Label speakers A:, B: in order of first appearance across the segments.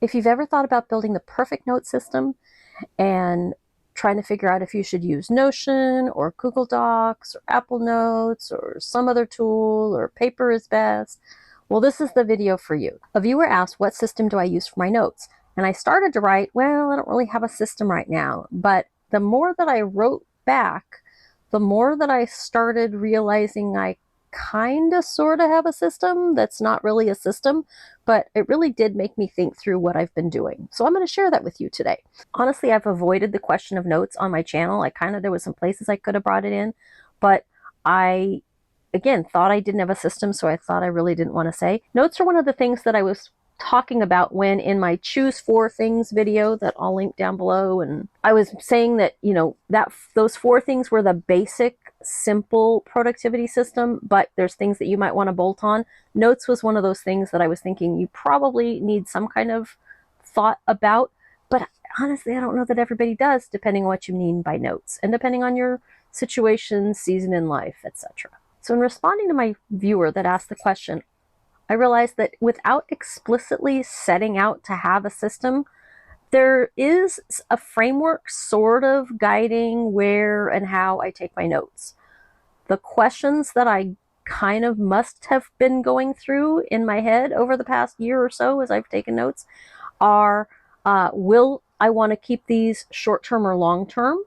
A: If you've ever thought about building the perfect note system and trying to figure out if you should use Notion or Google Docs or Apple Notes or some other tool or paper is best, well, this is the video for you. A viewer asked, what system do I use for my notes? And I started to write, well, I don't really have a system right now. But the more that I wrote back, the more that I started realizing I kind of sort of have a system that's not really a system, but it really did make me think through what I've been doing. So I'm going to share that with you today. Honestly, I've avoided the question of notes on my channel. There was some places I could have brought it in, but I, again, thought I didn't have a system, so I thought I really didn't want to say. Notes are one of the things that I was talking about when in my choose 4 things video that I'll link down below, and I was saying that, that those 4 things were the basic simple productivity system, but there's things that you might want to bolt on. Notes was one of those things that I was thinking you probably need some kind of thought about, but honestly I don't know that everybody does, depending on what you mean by notes and depending on your situation, season in life, etc. So in responding to my viewer that asked the question, I realized that without explicitly setting out to have a system, there is a framework sort of guiding where and how I take my notes. The questions that I kind of must have been going through in my head over the past year or so as I've taken notes are, will I want to keep these short-term or long-term?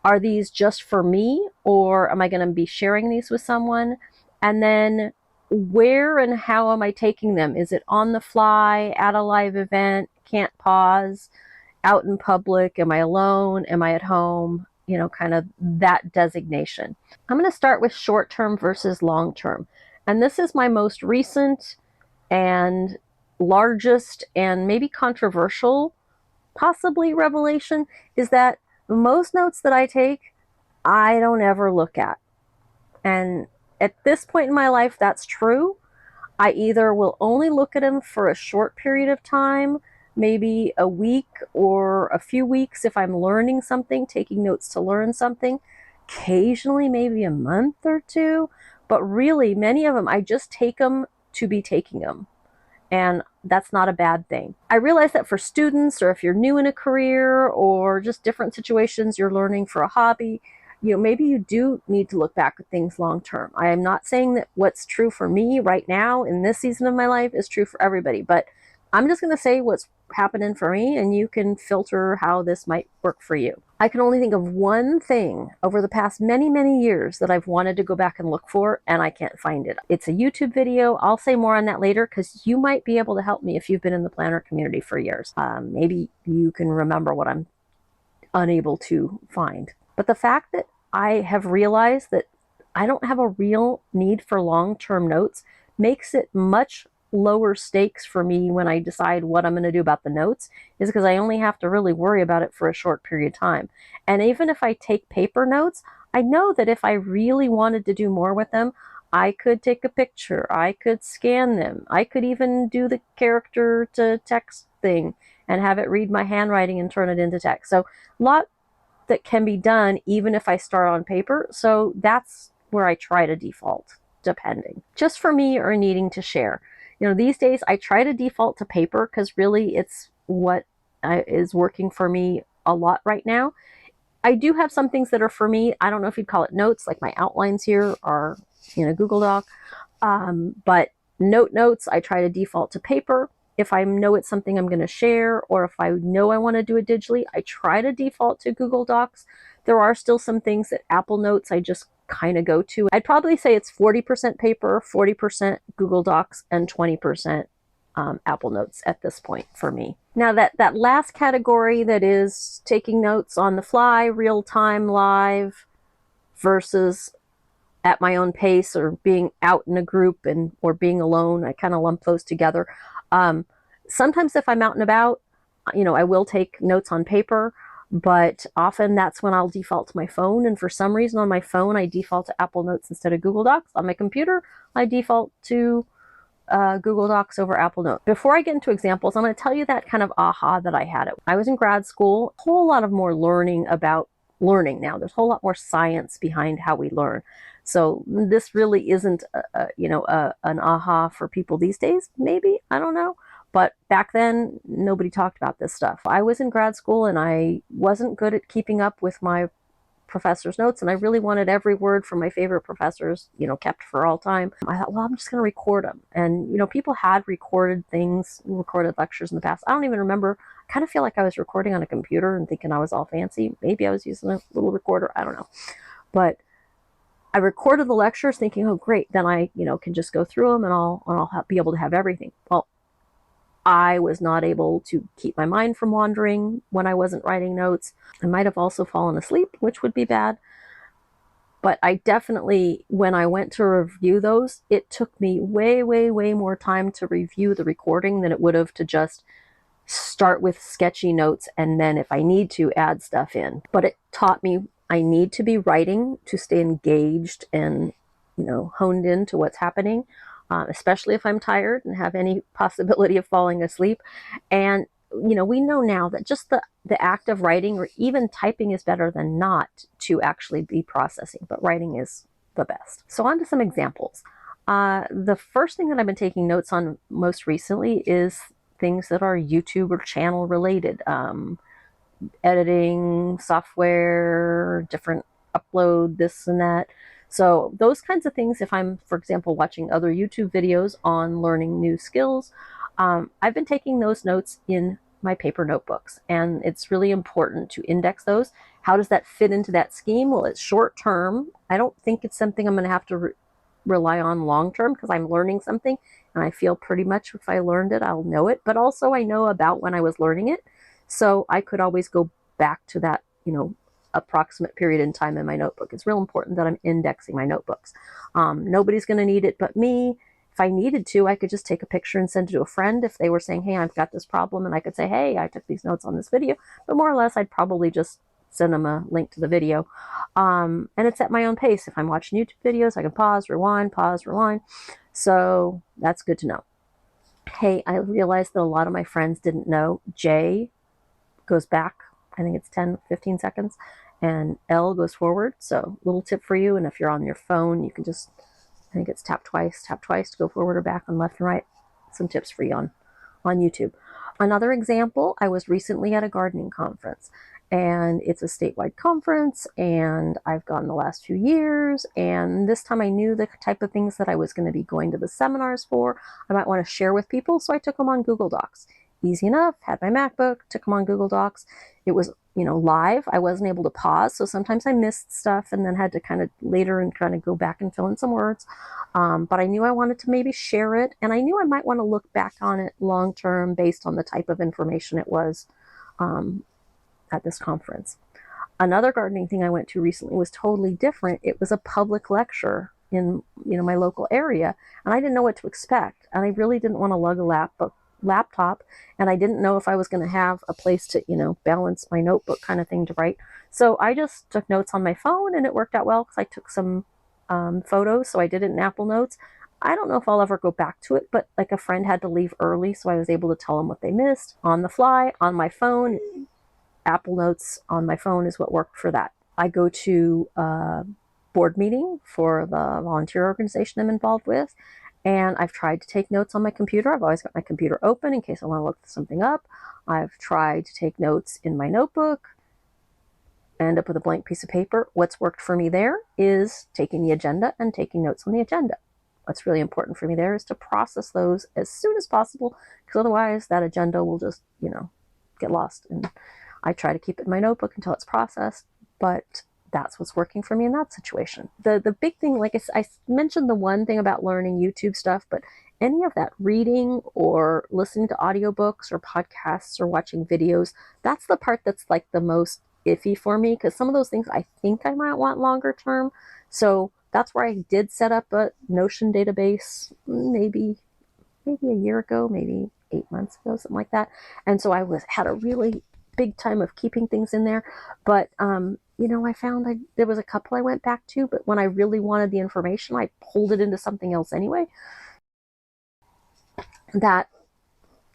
A: Are these just for me, or am I going to be sharing these with someone? And then where and how am I taking them? Is it on the fly, at a live event, can't pause, out in public? Am I alone? Am I at home? Kind of that designation. I'm going to start with short-term versus long-term. And this is my most recent and largest and maybe controversial, possibly revelation, is that most notes that I take, I don't ever look at. And at this point in my life, that's true. I either will only look at them for a short period of time, maybe a week or a few weeks if I'm learning something, taking notes to learn something, occasionally maybe a month or two, but really many of them, I just take them to be taking them. And that's not a bad thing. I realize that for students, or if you're new in a career, or just different situations you're learning for a hobby, maybe you do need to look back at things long term. I am not saying that what's true for me right now in this season of my life is true for everybody, but I'm just going to say what's happening for me, and you can filter how this might work for you. I can only think of one thing over the past many, many years that I've wanted to go back and look for, and I can't find it. It's a YouTube video. I'll say more on that later because you might be able to help me if you've been in the planner community for years. Maybe you can remember what I'm unable to find. But the fact that I have realized that I don't have a real need for long-term notes makes it much lower stakes for me when I decide what I'm going to do about the notes, is because I only have to really worry about it for a short period of time. And even if I take paper notes, I know that if I really wanted to do more with them, I could take a picture, I could scan them, I could even do the character to text thing and have it read my handwriting and turn it into text. So a lot that can be done even if I start on paper. So that's where I try to default, depending. Just for me or needing to share. These days I try to default to paper because really it's what is working for me a lot right now. I do have some things that are for me. I don't know if you'd call it notes, like my outlines here are in a Google Doc. But notes, I try to default to paper. If I know it's something I'm going to share, or if I know I want to do it digitally, I try to default to Google Docs. There are still some things that Apple Notes I just kind of go to. I'd probably say it's 40% paper, 40% Google Docs, and 20% Apple Notes at this point for me. Now that last category, that is taking notes on the fly, real time, live, versus at my own pace, or being out in a group or being alone, I kind of lump those together. Sometimes if I'm out and about, I will take notes on paper, but often that's when I'll default to my phone. And for some reason on my phone, I default to Apple Notes instead of Google Docs. On my computer, I default to Google Docs over Apple Notes. Before I get into examples, I'm going to tell you that kind of aha that I had. I was in grad school, a whole lot of more learning about learning now. There's a whole lot more science behind how we learn. So this really isn't, an aha for people these days, maybe, I don't know. But back then, nobody talked about this stuff. I was in grad school and I wasn't good at keeping up with my professor's notes, and I really wanted every word from my favorite professors, kept for all time. I thought, well, I'm just going to record them. And, people had recorded things, recorded lectures in the past. I don't even remember. I kind of feel like I was recording on a computer and thinking I was all fancy. Maybe I was using a little recorder. I don't know. But I recorded the lectures thinking, oh, great. Then I, can just go through them and I'll be able to have everything. Well, I was not able to keep my mind from wandering when I wasn't writing notes. I might have also fallen asleep, which would be bad. But I definitely, when I went to review those, it took me way, way, way more time to review the recording than it would have to just start with sketchy notes and then, if I need to, add stuff in. But it taught me I need to be writing to stay engaged and, honed into what's happening, especially if I'm tired and have any possibility of falling asleep. And we know now that just the act of writing or even typing is better than not to actually be processing, but writing is the best. So on to some examples. The first thing that I've been taking notes on most recently is things that are YouTube or channel related. Editing, software, different upload, this and that. So those kinds of things, if I'm, for example, watching other YouTube videos on learning new skills, I've been taking those notes in my paper notebooks, and it's really important to index those. How does that fit into that scheme? Well, it's short term. I don't think it's something I'm going to have to rely on long term because I'm learning something, and I feel pretty much if I learned it, I'll know it. But also I know about when I was learning it, so I could always go back to that, approximate period in time in my notebook. It's real important that I'm indexing my notebooks. Nobody's going to need it but me. If I needed to, I could just take a picture and send it to a friend if they were saying, hey, I've got this problem, and I could say, hey, I took these notes on this video. But more or less, I'd probably just send them a link to the video. And it's at my own pace. If I'm watching YouTube videos, I can pause, rewind. So that's good to know. Hey, I realized that a lot of my friends didn't know J goes back, I think it's 10, 15 seconds, and L goes forward. So little tip for you. And if you're on your phone, you can just, I think it's tap twice to go forward or back on left and right. Some tips for you on YouTube. Another example, I was recently at a gardening conference, and it's a statewide conference, and I've gone the last few years, and this time I knew the type of things that I was going to be going to the seminars for. I might want to share with people, so I took them on Google Docs. Easy enough, had my MacBook, took them on Google Docs. It was, live. I wasn't able to pause, so sometimes I missed stuff and then had to kind of later and kind of go back and fill in some words. But I knew I wanted to maybe share it, and I knew I might want to look back on it long term based on the type of information it was at this conference. Another gardening thing I went to recently was totally different. It was a public lecture in my local area, and I didn't know what to expect, and I really didn't want to lug a laptop, and I didn't know if I was going to have a place to balance my notebook kind of thing to write. So I just took notes on my phone, and it worked out well because I took some photos, so I did it in Apple Notes. I don't know if I'll ever go back to it, but like a friend had to leave early, so I was able to tell them what they missed on the fly on my phone. Apple Notes on my phone is what worked for that. I go to a board meeting for the volunteer organization I'm involved with, and I've tried to take notes on my computer. I've always got my computer open in case I want to look something up. I've tried to take notes in my notebook, end up with a blank piece of paper. What's worked for me there is taking the agenda and taking notes on the agenda. What's really important for me there is to process those as soon as possible, because otherwise that agenda will just, get lost. And I try to keep it in my notebook until it's processed, but that's what's working for me in that situation. The big thing, like I mentioned the one thing about learning YouTube stuff, but any of that reading or listening to audiobooks or podcasts or watching videos, that's the part that's like the most iffy for me, because some of those things I think I might want longer term. So that's where I did set up a Notion database maybe a year ago, maybe 8 months ago, something like that. And so I had a really big time of keeping things in there. But, I found there was a couple I went back to, but when I really wanted the information, I pulled it into something else anyway. That,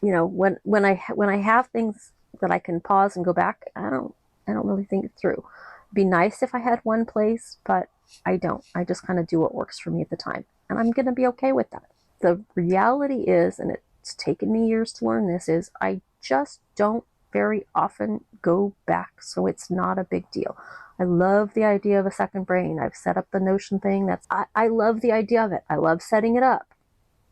A: when I have things that I can pause and go back, I don't really think it through. It'd be nice if I had one place, but I don't. I just kind of do what works for me at the time, and I'm going to be okay with that. The reality is, and it it's taken me years to learn this, is I just don't very often go back, so it's not a big deal. I love the idea of a second brain. I've set up the Notion thing. I love the idea of it. I love setting it up,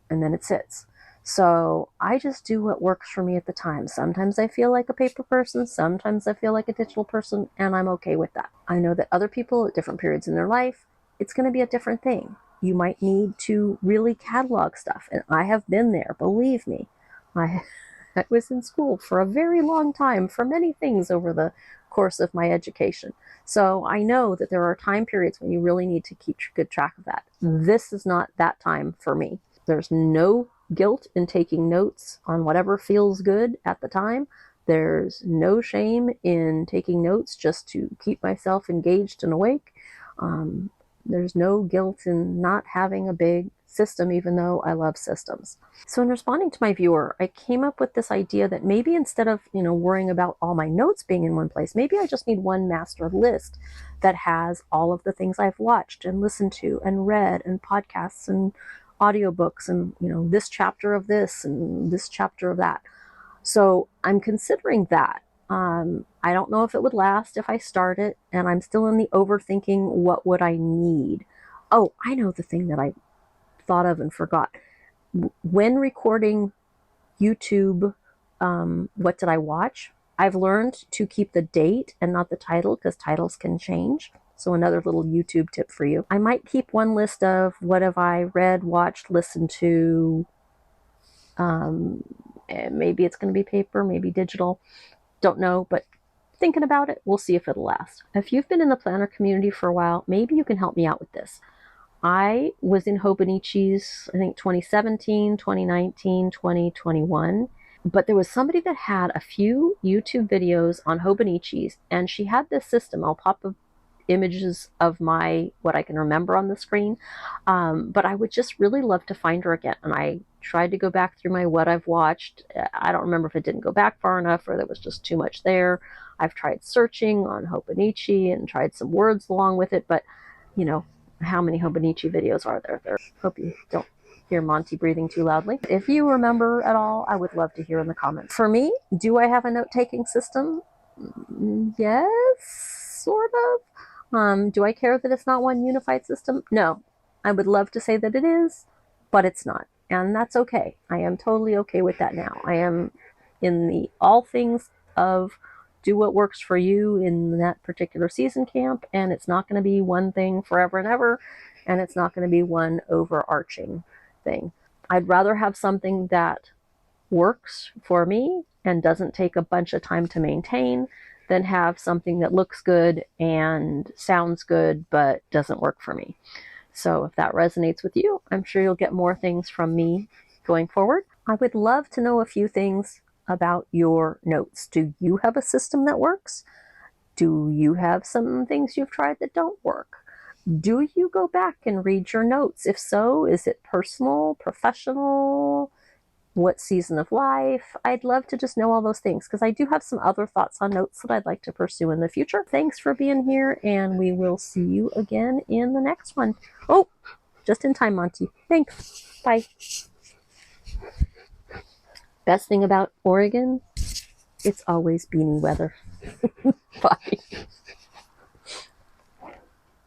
A: and then it sits. So I just do what works for me at the time. Sometimes I feel like a paper person, sometimes I feel like a digital person, and I'm okay with that. I know that other people at different periods in their life, it's going to be a different thing. You might need to really catalog stuff, and I have been there, believe me. I was in school for a very long time for many things over the course of my education. So I know that there are time periods when you really need to keep good track of that. This is not that time for me. There's no guilt in taking notes on whatever feels good at the time. There's no shame in taking notes just to keep myself engaged and awake. There's no guilt in not having a big system, even though I love systems. So in responding to my viewer, I came up with this idea that maybe instead of, worrying about all my notes being in one place, maybe I just need one master list that has all of the things I've watched and listened to and read and podcasts and audiobooks and, this chapter of this and this chapter of that. So I'm considering that. I don't know if it would last if I start it, and I'm still in the overthinking what would I need. Oh, I know the thing that I thought of and forgot. When recording YouTube, what did I watch? I've learned to keep the date and not the title because titles can change. So another little YouTube tip for you. I might keep one list of what have I read, watched, listened to. Maybe it's going to be paper, maybe digital. Don't know, but thinking about it, we'll see if it'll last. If you've been in the planner community for a while, maybe you can help me out with this. I was in Hobonichi's, I think 2017, 2019, 2021. But there was somebody that had a few YouTube videos on Hobonichi's, and she had this system. I'll pop up images of what I can remember on the screen. But I would just really love to find her again. And I tried to go back through my what I've watched. I don't remember if it didn't go back far enough or there was just too much there. I've tried searching on Hobonichi and tried some words along with it, but how many Hobonichi videos are there? Hope you don't hear Monty breathing too loudly. If you remember at all, I would love to hear in the comments. For me, do I have a note-taking system? Yes, sort of. Do I care that it's not one unified system? No. I would love to say that it is, but it's not. And that's okay. I am totally okay with that now. I am in the all things of do what works for you in that particular season camp, and it's not going to be one thing forever and ever, and it's not going to be one overarching thing. I'd rather have something that works for me and doesn't take a bunch of time to maintain than have something that looks good and sounds good but doesn't work for me. So if that resonates with you, I'm sure you'll get more things from me going forward. I would love to know a few things about your notes. Do you have a system that works? Do you have some things you've tried that don't work? Do you go back and read your notes? If so, is it personal, professional? What season of life? I'd love to just know all those things because I do have some other thoughts on notes that I'd like to pursue in the future. Thanks for being here, and we will see you again in the next one. Oh, just in time, Monty. Thanks. Bye. Best thing about Oregon, it's always beanie weather. Bye.